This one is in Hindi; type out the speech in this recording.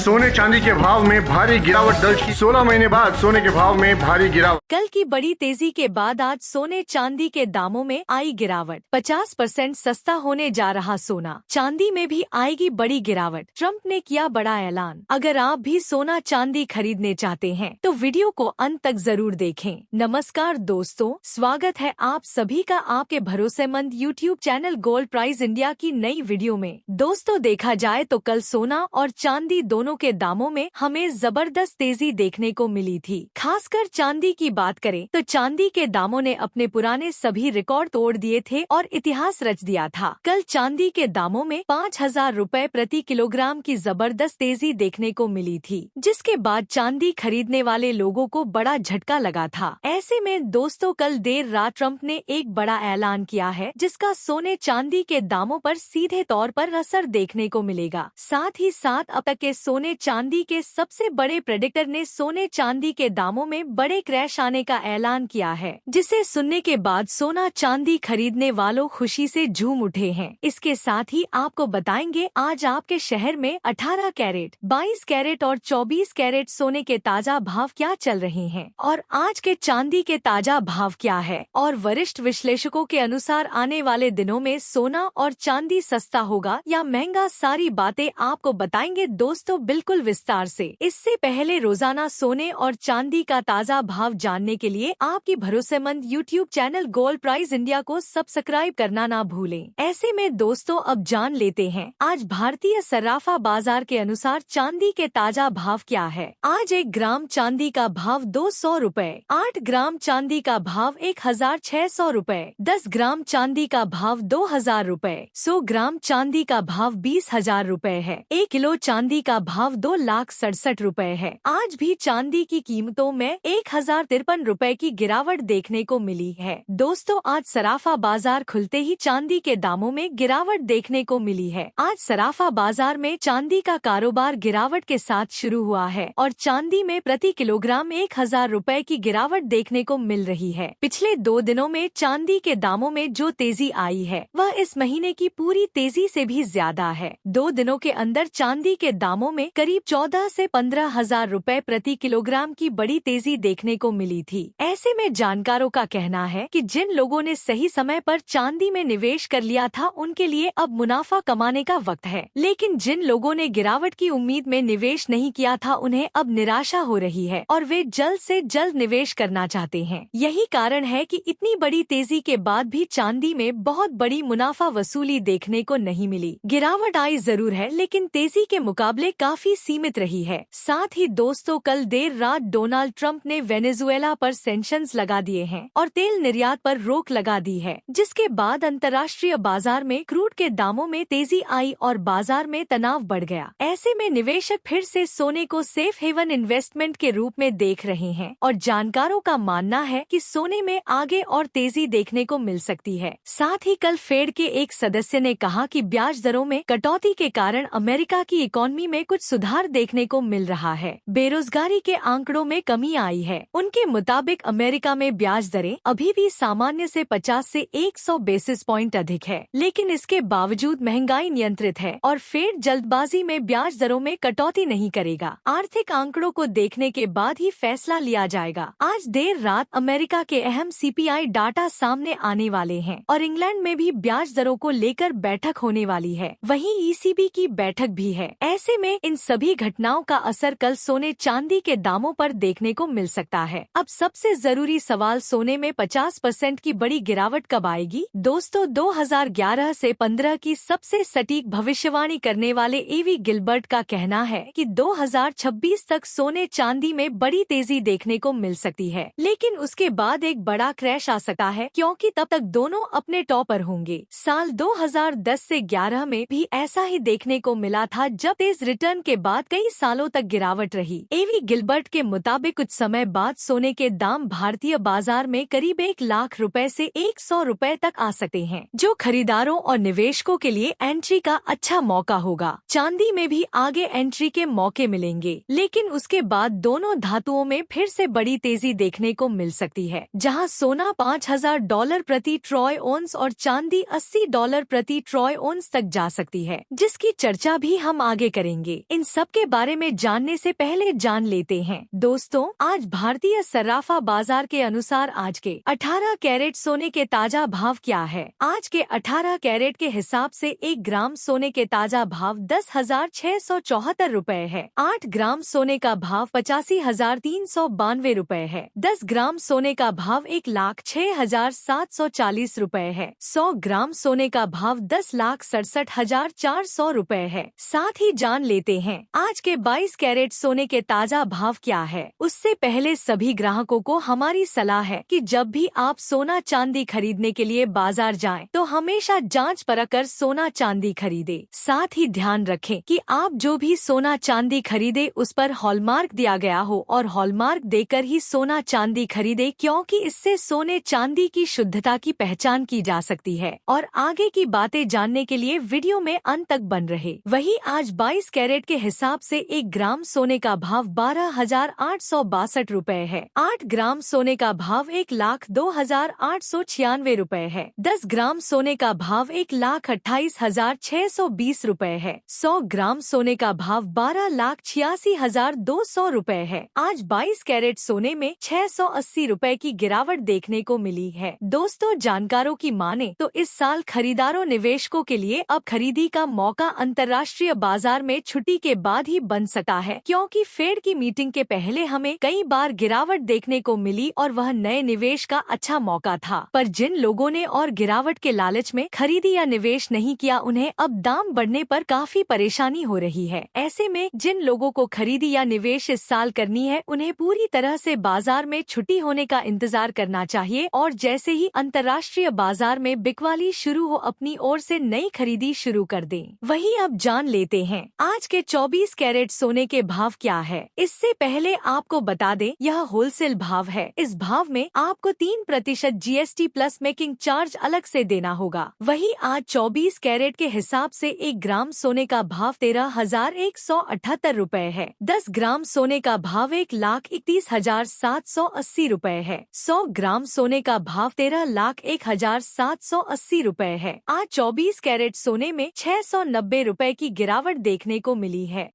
सोने चांदी के भाव में भारी गिरावट दर्ज की। 16 महीने बाद सोने के भाव में भारी गिरावट। कल की बड़ी तेजी के बाद आज सोने चांदी के दामों में आई गिरावट। 50% सस्ता होने जा रहा सोना चांदी में भी आएगी बड़ी गिरावट। ट्रंप ने किया बड़ा ऐलान। अगर आप भी सोना चांदी खरीदने चाहते हैं तो वीडियो को अंत तक जरूर देखें। नमस्कार दोस्तों, स्वागत है आप सभी का आपके भरोसेमंद YouTube channel gold price India की नई वीडियो में। दोस्तों, देखा जाए तो कल सोना और चांदी दोनों के दामों में हमें जबरदस्त तेजी देखने को मिली थी। खासकर चांदी की बात करें तो चांदी के दामों ने अपने पुराने सभी रिकॉर्ड तोड़ दिए थे और इतिहास रच दिया था। कल चांदी के दामों में 5,000 रुपए प्रति किलोग्राम की जबरदस्त तेजी देखने को मिली थी, जिसके बाद चांदी खरीदने वाले लोगों को बड़ा झटका लगा था। ऐसे में दोस्तों, कल देर रात ट्रंप ने एक बड़ा ऐलान किया है, जिसका सोने चांदी के दामों पर सीधे तौर पर असर देखने को मिलेगा। साथ ही साथ अब तक के सोने चांदी के सबसे बड़े प्रेडिक्टर ने सोने चांदी के दामों में बड़े क्रैश आने का ऐलान किया है, जिसे सुनने के बाद सोना चांदी खरीदने वालों खुशी से झूम उठे हैं। इसके साथ ही आपको बताएंगे आज आपके शहर में 18 कैरेट, 22 कैरेट और 24 कैरेट सोने के ताजा भाव क्या चल रहे हैं और आज के चांदी के ताजा भाव क्या है। और वरिष्ठ विश्लेषकों के अनुसार आने वाले दिनों में सोना और चांदी सस्ता होगा या महंगा, सारी बातें आपको बताएंगे दोस्तों बिल्कुल विस्तार से। इससे पहले रोजाना सोने और चांदी का ताजा भाव जानने के लिए आपकी भरोसेमंद YouTube channel gold price India को सब्सक्राइब करना ना भूलें। ऐसे में दोस्तों अब जान लेते हैं आज भारतीय सराफा बाजार के अनुसार चांदी के ताजा भाव क्या है। आज 1 ग्राम चांदी का भाव 200 रुपए, 8 ग्राम चांदी का भाव 1,600 रुपए, 10 ग्राम चांदी का भाव 2,000 रुपए, 100 ग्राम चांदी का भाव 20,000 रुपए है, 1 किलो चांदी का भाव 2,67,000 रुपए है। आज भी चांदी की कीमतों में 1,053 रुपए की गिरावट देखने को मिली है। दोस्तों, आज सराफा बाजार खुलते ही चांदी के दामों में गिरावट देखने को मिली है। आज सराफा बाजार में चांदी का कारोबार गिरावट के साथ शुरू हुआ है और चांदी में प्रति किलोग्राम 1,000 रुपए की गिरावट देखने को मिल रही है। पिछले 2 दिनों में चांदी के दामों में जो तेजी आई है वह इस महीने की पूरी तेजी से भी ज्यादा है। 2 दिनों के अंदर चांदी के दामों में करीब 14 से 15,000 रुपए प्रति किलोग्राम की बड़ी तेजी देखने को मिली थी। ऐसे में जानकारों का कहना है कि जिन लोगों ने सही समय पर चांदी में निवेश कर लिया था उनके लिए अब मुनाफा कमाने का वक्त है, लेकिन जिन लोगों ने गिरावट की उम्मीद में निवेश नहीं किया था उन्हें अब निराशा हो रही है और वे जल्द से जल्द निवेश करना चाहते हैं। यही कारण है कि इतनी बड़ी तेजी के बाद भी चांदी में बहुत बड़ी मुनाफा वसूली देखने को नहीं मिली। गिरावट आई जरूर है, लेकिन तेजी के मुकाबले काफी सीमित रही है। साथ ही दोस्तों, कल देर रात डोनाल्ड ट्रंप ने वेनेजुएला पर सैंक्शंस लगा दिए हैं और तेल निर्यात पर रोक लगा दी है, जिसके बाद अंतर्राष्ट्रीय बाजार में क्रूड के दामों में तेजी आई और बाजार में तनाव बढ़ गया। ऐसे में निवेशक फिर से सोने को सेफ हेवन इन्वेस्टमेंट के रूप में देख रहे हैं और जानकारों का मानना है कि सोने में आगे और तेजी देखने को मिल सकती है। साथ ही कल फेड के एक सदस्य ने कहा कि ब्याज दरों में कटौती के कारण अमेरिका की इकोनॉमी में कुछ सुधार देखने को मिल रहा है। बेरोजगारी के आंकड़ों में कमी आई है। उनके मुताबिक अमेरिका में ब्याज दरें अभी भी सामान्य से 50 से 100 बेसिस पॉइंट अधिक है, लेकिन इसके बावजूद महंगाई नियंत्रित है और फेड जल्दबाजी में ब्याज दरों में कटौती नहीं करेगा। आर्थिक आंकड़ों को देखने के बाद ही फैसला लिया जाएगा। आज देर रात अमेरिका के अहम CPI डाटा सामने आने वाले हैं और इंग्लैंड में भी ब्याज दरों को लेकर बैठक होने वाली है। वहीं ECB की बैठक भी है। ऐसे में इन सभी घटनाओं का असर कल सोने चांदी के दामों पर देखने को मिल सकता है। अब सबसे जरूरी सवाल, सोने में 50% की बड़ी गिरावट कब आएगी। दोस्तों, 2011 से 15 की सबसे सटीक भविष्यवाणी करने वाले AV गिलबर्ट का कहना है कि 2026 तक सोने चांदी में बड़ी तेजी देखने को मिल सकती है, लेकिन उसके बाद एक बड़ा क्रैश आ सकता है, क्योंकि तब तक दोनों अपने टॉप पर होंगे। साल 2010 से 11 में भी ऐसा ही देखने को मिला था, जब तेज रिटर्न के बाद कई सालों तक गिरावट रही। AV गिलबर्ट के मुताबिक कुछ समय बाद सोने के दाम भारतीय बाजार में करीब 1 लाख रुपए से 100 रुपए तक आ सकते हैं, जो खरीदारों और निवेशकों के लिए एंट्री का अच्छा मौका होगा। चांदी में भी आगे एंट्री के मौके मिलेंगे, लेकिन उसके बाद दोनों धातुओं में फिर से बड़ी तेजी देखने को मिल सकती है, जहां सोना $5,000 प्रति ट्रॉय ओंस और चांदी $80 प्रति ट्रॉय ओंस तक जा सकती है, जिसकी चर्चा भी हम आगे करेंगे। इन सब के बारे में जानने से पहले जान लेते हैं। दोस्तों, आज भारतीय सराफा बाजार के अनुसार आज के 18 कैरेट सोने के ताजा भाव क्या है? आज के 18 कैरेट के हिसाब से 1 ग्राम सोने के ताजा भाव 10,674 रुपए है। 8 ग्राम सोने का भाव 85,392 रुपए है। 10 ग्राम सोने का भाव 1,06,740 रुपए है। 100 ग्राम सोने का भाव 10,67,400 रुपए है। साथ ही जान लेते हैं आज के 22 कैरेट सोने के ताजा भाव क्या है। उससे पहले सभी ग्राहकों को हमारी सलाह है कि जब भी आप सोना चांदी खरीदने के लिए बाजार जाएं, तो हमेशा जांच परख कर सोना चांदी खरीदे। साथ ही ध्यान रखें कि आप जो भी सोना चांदी खरीदे उस पर हॉलमार्क दिया गया हो और हॉलमार्क देकर ही सोना चांदी खरीदे, क्योंकि इससे सोने चांदी की शुद्धता की पहचान की जा सकती है। और आगे की बातें जानने के लिए वीडियो में अंत तक बन रहे। वहीं आज 22 कैरेट के हिसाब से 1 ग्राम सोने का भाव 12,862 रुपए है। 8 ग्राम सोने का भाव 1,02,896 रुपए है। 10 ग्राम सोने का भाव 1,28,620 रुपए है। 100 ग्राम सोने का भाव 12,86,200 रुपए है। आज 22 कैरेट सोने में 680 रुपए की गिरावट देखने को मिली है। दोस्तों, जानकारों की माने तो इस साल खरीदारों निवेशकों के लिए अब खरीदी का मौका अंतर्राष्ट्रीय बाजार में छुट्टी के बाद ही बन सकता है, क्योंकि फेड की मीटिंग के पहले हमें कई बार गिरावट देखने को मिली और वह नए निवेश का अच्छा मौका था। पर जिन लोगों ने और गिरावट के लालच में खरीदी या निवेश नहीं किया, उन्हें अब दाम बढ़ने पर काफी परेशानी हो रही है। ऐसे में जिन लोगों को खरीदी या निवेश इस साल करनी है, उन्हें पूरी तरह से बाजार में छुट्टी होने का इंतजार करना चाहिए और जैसे ही अंतर्राष्ट्रीय बाजार में बिकवाली शुरू हो, अपनी ओर से नई खरीदी शुरू कर दें। वहीं अब जान लेते हैं आज के 24 कैरेट सोने के भाव क्या है। इससे पहले आपको बता दें, यह होलसेल भाव है। इस भाव में आपको 3% GST प्लस मेकिंग चार्ज अलग से देना होगा। वहीं आज 24 कैरेट के हिसाब से 1 ग्राम सोने का भाव 13,178 रुपए है। 10 ग्राम सोने का भाव 1,31,780 रुपए है। 100 ग्राम सोने का भाव 13,01,780 रुपए है। आज 24 कैरेट सोने में 690 रुपए की गिरावट देखने को मिली है।